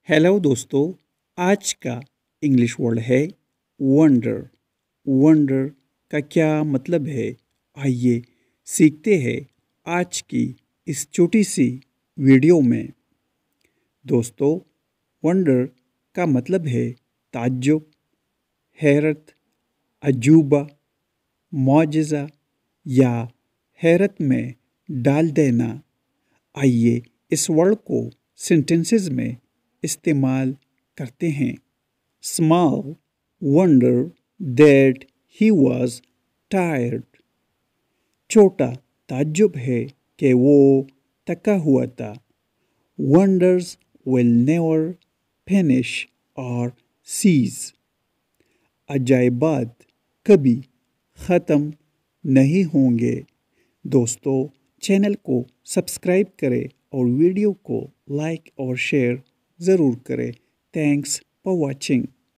Hello दोस्तों। आज का इंग्लिश वर्ड है वंडर। वंडर का क्या मतलब है, आइए सीखते हैं आज की इस छोटी सी वीडियो में। दोस्तों, वंडर का मतलब है ताज्जुब, हैरत, अजूबा, मौजज़ा या हैरत में डाल देना। आइए इस वर्ड को सेंटेंसेस में इस्तेमाल करते हैं। Small wonder that he was tired. छोटा ताज्जुब है कि वो थका हुआ था। Wonders will never finish or cease. अजाइबात कभी ख़त्म नहीं होंगे। दोस्तों, चैनल को सब्सक्राइब करें और वीडियो को लाइक और शेयर ज़रूर करें। Thanks for watching.